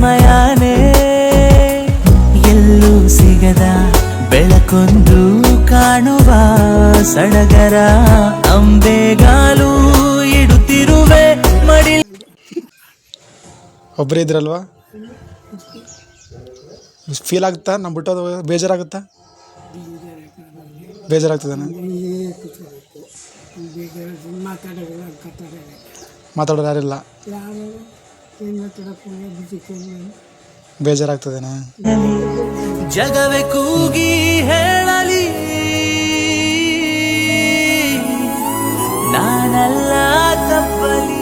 ವಿಸ್ಮಯನೇ ಎಲ್ಲೂ ಸಿಗದ ಬೆಳಕೊಂದು ಕಾಣುವ ಸಡಗರ ಅಂಬೆಗಾಲು ಇಡುತ್ತಿರುವೆ ಮಡಿ. ಒಬ್ಬರೇ ಇದ್ರಲ್ವಾ? ಫೀಲ್ ಆಗುತ್ತಾ ನಮ್ಮ ಬಿಟ್ಟೋದು? ಬೇಜಾರಾಗುತ್ತಾ? ಬೇಜಾರಾಗ್ತದೇನ? ಮಾತಾಡೋರು ಯಾರಿಲ್ಲ, ಬೇಜಾರಾಗ್ತದೇನಾ? ಜಗವೇ ಕೂಗಿ ಹೇಳಲಿ ನಾನಲ್ಲ ತಪ್ಪಲಿ.